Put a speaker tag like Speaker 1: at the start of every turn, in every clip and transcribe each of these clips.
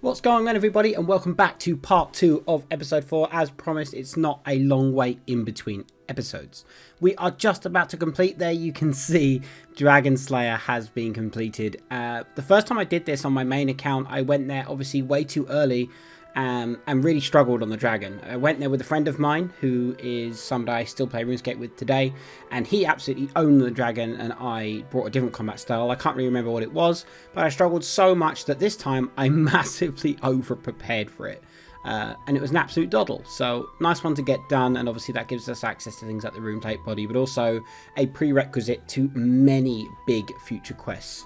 Speaker 1: What's going on, everybody, and welcome back to part 2 of episode 4. As promised, it's not a long wait in between episodes. We are just about to complete. There you can see Dragon Slayer has been completed. The first time I did this on my main account, I went there obviously way too early and really struggled on the dragon. I went there with a friend of mine who is somebody I still play RuneScape with today, and he absolutely owned the dragon and I brought a different combat style. I can't really remember what it was, but I struggled so much that this time I massively over prepared for it. And it was an absolute doddle, so nice one to get done, and obviously that gives us access to things like the Rune Plate body, but also a prerequisite to many big future quests,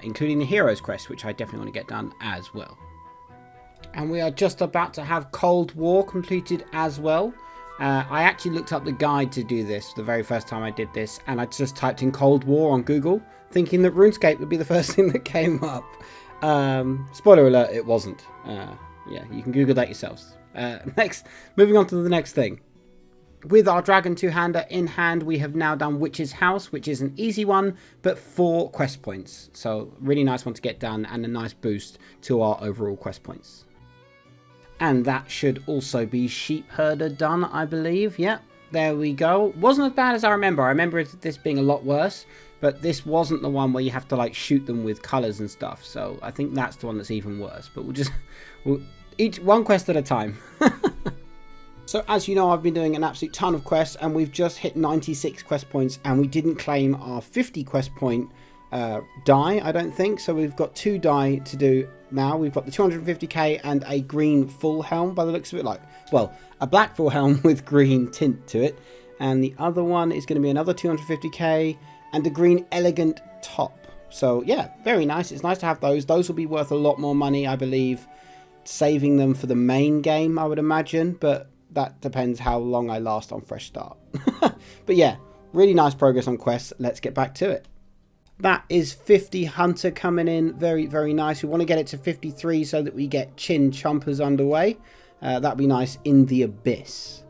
Speaker 1: including the Heroes quest, which I definitely want to get done as well. And we are just about to have Cold War completed as well. I actually looked up the guide to do this the very first time I did this, and I just typed in Cold War on Google, thinking that RuneScape would be the first thing that came up. Spoiler alert, it wasn't. Yeah, you can Google that yourselves. Moving on to the next thing. With our Dragon Two-Hander in hand, we have now done Witch's House, which is an easy one, but 4 quest points. So, really nice one to get done, and a nice boost to our overall quest points. And that should also be Sheep Herder done, I believe. Yep, there we go. Wasn't as bad as I remember. I remember this being a lot worse, but this wasn't the one where you have to like shoot them with colours and stuff. So I think that's the one that's even worse. But we'll each one quest at a time. So as you know, I've been doing an absolute ton of quests, and we've just hit 96 quest points, and we didn't claim our 50 quest point die, I don't think. So we've got 2 die to do now. We've got the 250k and a green full helm by the looks of it, like, well, a black full helm with green tint to it, and the other one is going to be another 250k and a green elegant top. So yeah, very nice. It's nice to have those. Those will be worth a lot more money, I believe, saving them for the main game, I would imagine, but that depends how long I last on Fresh Start. But yeah, really nice progress on quests. Let's get back to it. That is 50 Hunter coming in. Very, very nice. We want to get it to 53 so that we get Chin Chompers underway. That'd be nice in the Abyss.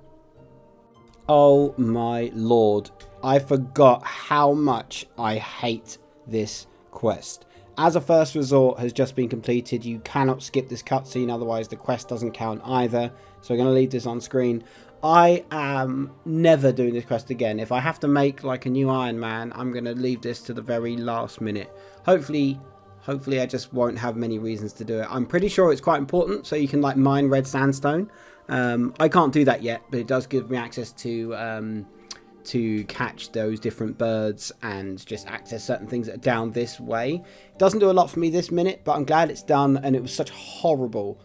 Speaker 1: Oh my lord. I forgot how much I hate this quest. As a First Resort has just been completed. You cannot skip this cutscene, otherwise the quest doesn't count either. So we're going to leave this on screen. I am never doing this quest again. If I have to make like a new Iron Man, I'm going to leave this to the very last minute. Hopefully I just won't have many reasons to do it. I'm pretty sure it's quite important, so you can like mine red sandstone. I can't do that yet, but it does give me access to catch those different birds and just access certain things that are down this way. It doesn't do a lot for me this minute, but I'm glad it's done, and it was such a horrible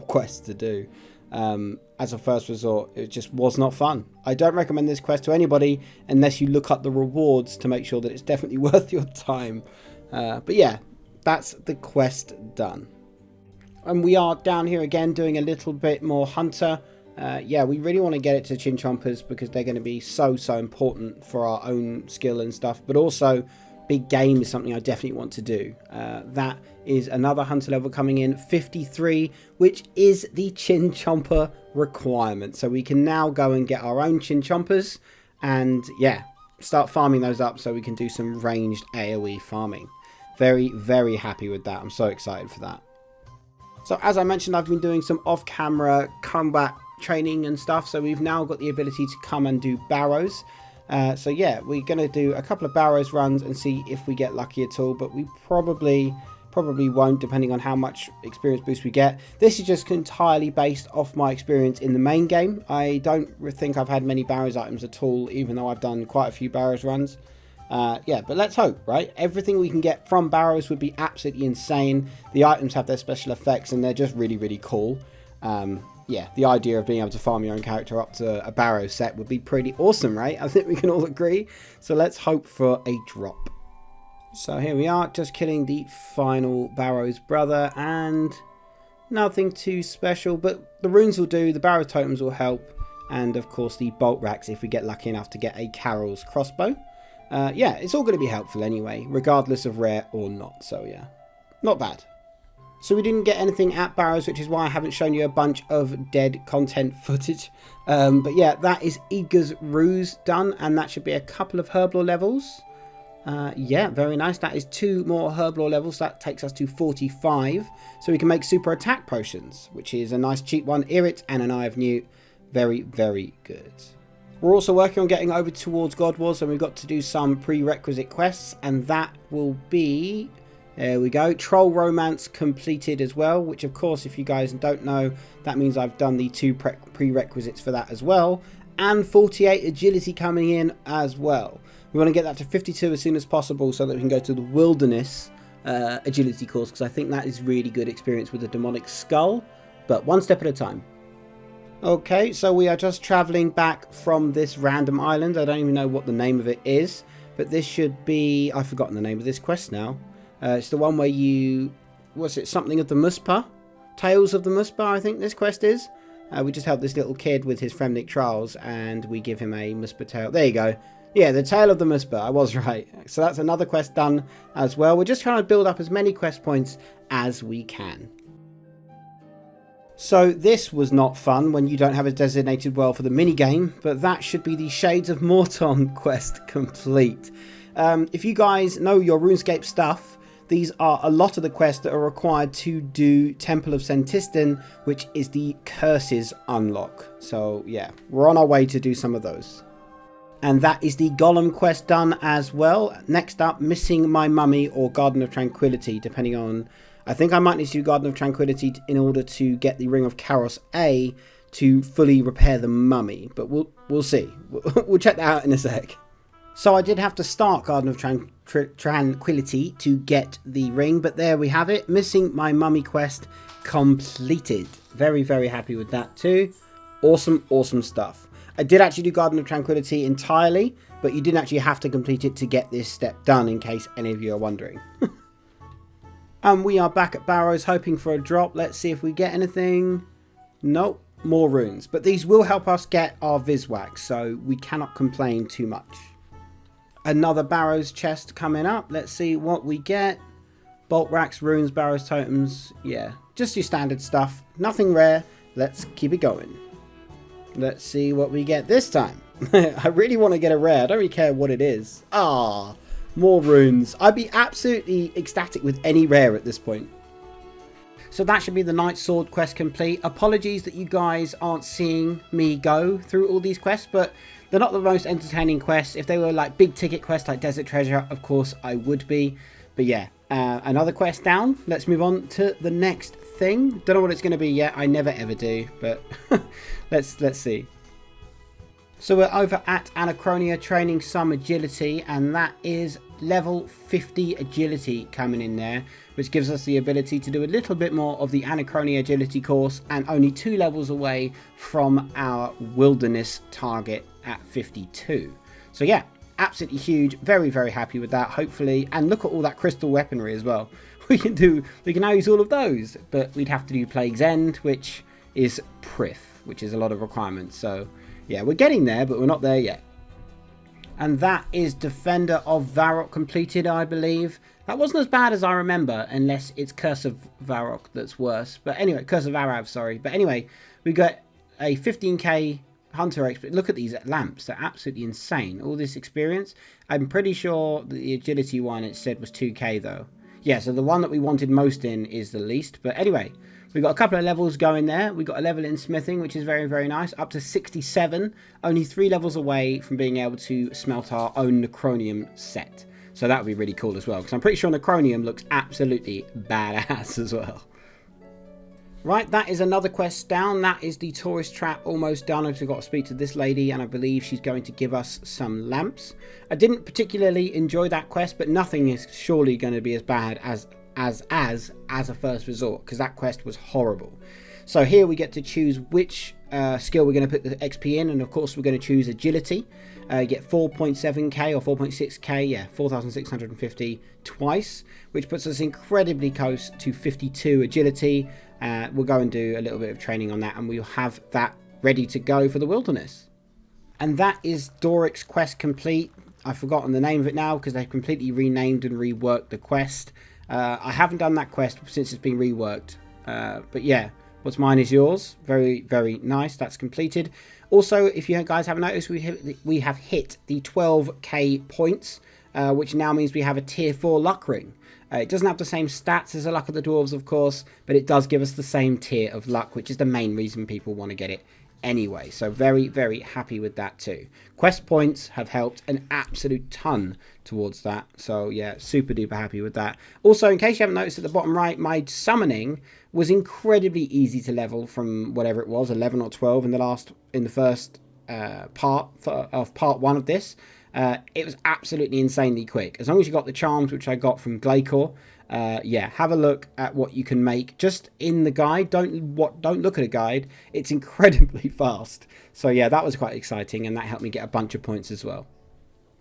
Speaker 1: quest to do. As a First Resort, it just was not fun. I don't recommend this quest to anybody unless you look up the rewards to make sure that it's definitely worth your time. But yeah, that's the quest done. And we are down here again doing a little bit more Hunter. Yeah, we really want to get it to Chin Chompers because they're going to be so important for our own skill and stuff, but also big game is something I definitely want to do. That is another Hunter level coming in, 53, which is the Chin Chomper requirement. So we can now go and get our own Chin Chompers and yeah, start farming those up so we can do some ranged AoE farming. Very, very happy with that. I'm so excited for that. So as I mentioned, I've been doing some off-camera combat training and stuff. So we've now got the ability to come and do barrows. So yeah, we're going to do a couple of barrows runs and see if we get lucky at all, but we probably won't, depending on how much experience boost we get. This is just entirely based off my experience in the main game. I don't think I've had many barrows items at all, even though I've done quite a few barrows runs. Yeah, but let's hope, right? Everything we can get from barrows would be absolutely insane. The items have their special effects and they're just really, really cool. Yeah, the idea of being able to farm your own character up to a barrow set would be pretty awesome, right? I think we can all agree. So let's hope for a drop. So here we are, just killing the final Barrow's brother, and nothing too special, but the runes will do, the Barrow totems will help, and of course the bolt racks if we get lucky enough to get a Carol's crossbow. Yeah, it's all going to be helpful anyway, regardless of rare or not, so yeah, not bad. So we didn't get anything at Barrows, which is why I haven't shown you a bunch of dead content footage. But yeah, that is Igor's Ruse done, and that should be a couple of Herblore levels. Yeah, very nice. That is 2 more Herblore levels. That takes us to 45. So we can make super attack potions, which is a nice cheap one. Irrit and an Eye of Newt. Very, very good. We're also working on getting over towards God Wars, and we've got to do some prerequisite quests, and that will be, there we go, Troll Romance completed as well, which of course, if you guys don't know, that means I've done the 2 prerequisites for that as well, and 48 agility coming in as well. We want to get that to 52 as soon as possible so that we can go to the Wilderness agility course, because I think that is really good experience with the Demonic Skull, but one step at a time. Okay, so we are just travelling back from this random island. I don't even know what the name of it is, but this should be, I've forgotten the name of this quest now. It's the one where you, was it something of the Muspah? Tales of the Muspah, I think this quest is. We just help this little kid with his Fremnik trials, and we give him a Muspah tale. There you go. Yeah, the Tale of the Muspah, I was right. So that's another quest done as well. We're just trying to build up as many quest points as we can. So this was not fun when you don't have a designated world for the minigame, but that should be the Shades of Morton quest complete. If you guys know your RuneScape stuff, these are a lot of the quests that are required to do Temple of Sentistan, which is the Curses unlock. So yeah, we're on our way to do some of those. And that is the Golem quest done as well. Next up, Missing My Mummy or Garden of Tranquility, depending on... I think I might need to do Garden of Tranquility in order to get the Ring of Karos A to fully repair the mummy. But we'll see. We'll check that out in a sec. So I did have to start Garden of Tranquility to get the ring. But there we have it. Missing My Mummy quest completed. Very, very happy with that too. Awesome, awesome stuff. I did actually do Garden of Tranquility entirely, but you didn't actually have to complete it to get this step done, in case any of you are wondering. And we are back at Barrows hoping for a drop. Let's see if we get anything. Nope, more runes. But these will help us get our Viswax, so we cannot complain too much. Another Barrows chest coming up. Let's see what we get. Bolt racks, runes, Barrows totems. Yeah, just your standard stuff. Nothing rare. Let's keep it going. Let's see what we get this time. I really want to get a rare. I don't really care what it is. Ah. More runes. I'd be absolutely ecstatic with any rare at this point. So that should be the Knight Sword quest complete. Apologies that you guys aren't seeing me go through all these quests, but they're not the most entertaining quests. If they were like big ticket quests like Desert Treasure, of course I would be. But yeah, another quest down. Let's move on to the next thing. Don't know what it's going to be yet. I never ever do, but let's see. So we're over at Anachronia training some agility, and that is level 50 agility coming in there, which gives us the ability to do a little bit more of the Anachronia agility course, and only 2 levels away from our wilderness target at 52. So yeah, absolutely huge. Very, very happy with that, hopefully. And look at all that crystal weaponry as well. We can now use all of those, but we'd have to do Plague's End, which is Prith, which is a lot of requirements. So yeah, we're getting there, but we're not there yet. And that is Defender of Varrock completed, I believe. That wasn't as bad as I remember, unless it's Curse of Varrock that's worse. But anyway, Curse of Arav, sorry. But anyway, we got a 15k Hunter expert. Look at these lamps. They're absolutely insane. All this experience. I'm pretty sure the agility one it said was 2k though. Yeah, so the one that we wanted most in is the least. But anyway, we've got a couple of levels going there. We've got a level in smithing, which is very, very nice. Up to 67. Only 3 levels away from being able to smelt our own Necronium set. So that would be really cool as well. Because I'm pretty sure Necronium looks absolutely badass as well. Right, that is another quest down. That is the Tourist Trap almost done. I've got to speak to this lady, and I believe she's going to give us some lamps. I didn't particularly enjoy that quest, but nothing is surely going to be as bad as a first resort, because that quest was horrible. So here we get to choose which skill we're going to put the XP in, and of course we're going to choose agility. You get 4.7k or 4.6k, yeah, 4,650 twice, which puts us incredibly close to 52 agility. We'll go and do a little bit of training on that, and we'll have that ready to go for the wilderness. And that is Doric's quest complete. I've forgotten the name of it now because they've completely renamed and reworked the quest. I haven't done that quest since it's been reworked. But yeah, what's mine is yours. Very, very nice. That's completed. Also, if you guys haven't noticed, we have hit the 12k points which now means we have a tier 4 luck ring. It doesn't have the same stats as the Luck of the Dwarves, of course, but it does give us the same tier of luck, which is the main reason people want to get it anyway. So very, very happy with that too. Quest points have helped an absolute ton towards that. So yeah, super duper happy with that. Also, in case you haven't noticed at the bottom right, my summoning was incredibly easy to level from whatever it was, 11 or 12 in the first part of part 1 of this. It was absolutely insanely quick. As long as you got the charms, which I got from Glaycor, yeah, have a look at what you can make just in the guide. Don't look at a guide. It's incredibly fast. So yeah, that was quite exciting, and that helped me get a bunch of points as well.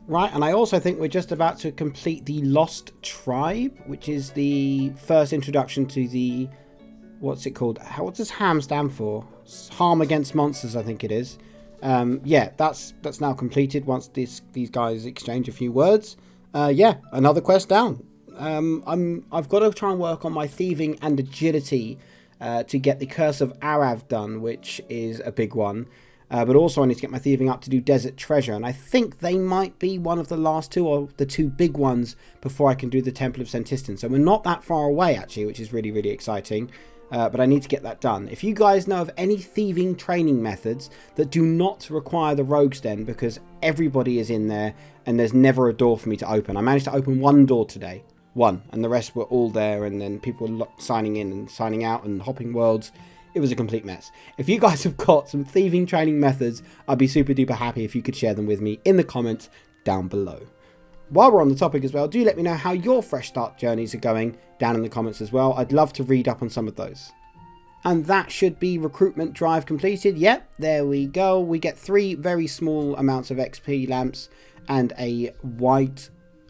Speaker 1: Right, and I also think we're just about to complete the Lost Tribe, which is the first introduction to the, what's it called? What does HAM stand for? Harm Against Monsters, I think it is. Yeah, that's now completed once these guys exchange a few words. Yeah, another quest down. I've got to try and work on my thieving and agility to get the Curse of Arav done, which is a big one. But also I need to get my thieving up to do Desert Treasure, and I think they might be one of the last two, or the two big ones, before I can do the Temple of Sentistan. So we're not that far away actually, which is really, really exciting. But I need to get that done. If you guys know of any thieving training methods that do not require the Rogue's Den, because everybody is in there and there's never a door for me to open. I managed to open one door today. One. And the rest were all there, and then people were signing in and signing out and hopping worlds. It was a complete mess. If you guys have got some thieving training methods, I'd be super duper happy if you could share them with me in the comments down below. While we're on the topic as well, do let me know how your fresh start journeys are going down in the comments as well. I'd love to read up on some of those. And that should be recruitment drive completed. Yep, there we go. We get 3 very small amounts of XP lamps and a white,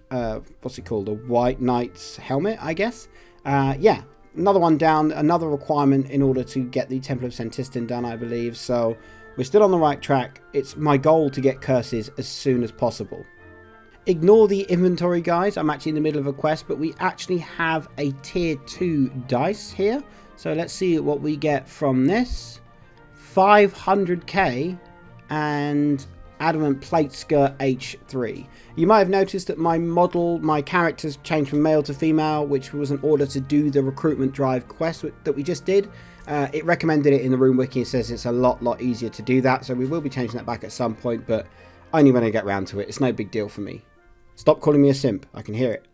Speaker 1: what's it called? A white knight's helmet, I guess. Yeah, another one down, another requirement in order to get the Temple of Sentistan done, I believe. So we're still on the right track. It's my goal to get curses as soon as possible. Ignore the inventory, guys. I'm actually in the middle of a quest, but we actually have a tier 2 dice here. So let's see what we get from this. 500k and Adamant Plate Skirt H3. You might have noticed that my character's changed from male to female, which was in order to do the recruitment drive quest that we just did. It recommended it in the Rune Wiki. It says it's a lot easier to do that. So we will be changing that back at some point, but only when I get around to it. It's no big deal for me. Stop calling me a simp. I can hear it.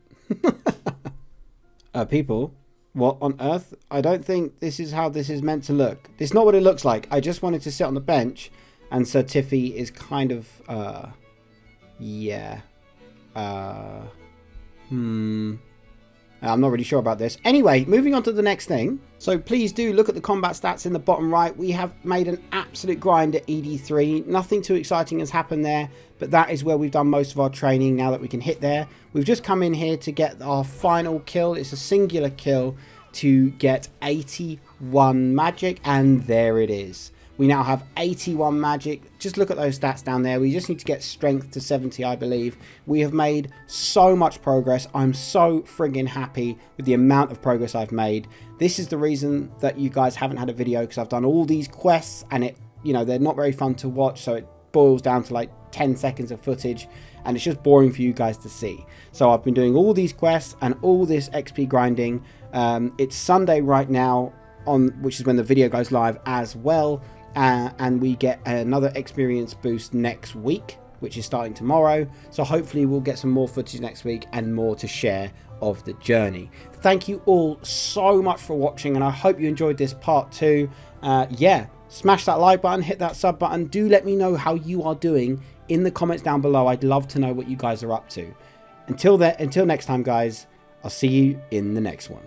Speaker 1: People, what on earth? I don't think this is how this is meant to look. This is not what it looks like. I just wanted to sit on the bench, and Sir Tiffy is kind of, yeah. I'm not really sure about this. Anyway, moving on to the next thing. So please do look at the combat stats in the bottom right. We have made an absolute grind at ED3. Nothing too exciting has happened there, but that is where we've done most of our training now that we can hit there. We've just come in here to get our final kill. It's a singular kill to get 81 magic, and there it is. We now have 81 magic. Just look at those stats down there. We just need to get strength to 70, I believe. We have made so much progress. I'm so friggin' happy with the amount of progress I've made. This is the reason that you guys haven't had a video, because I've done all these quests and they're not very fun to watch. So it boils down to like 10 seconds of footage, and it's just boring for you guys to see. So I've been doing all these quests and all this XP grinding. It's Sunday right now, which is when the video goes live as well. And we get another experience boost next week, which is starting tomorrow. So hopefully we'll get some more footage next week and more to share of the journey. Thank you all so much for watching, and I hope you enjoyed this part 2. Yeah, smash that like button, hit that sub button. Do let me know how you are doing in the comments down below. I'd love to know what you guys are up to. Until next time, guys, I'll see you in the next one.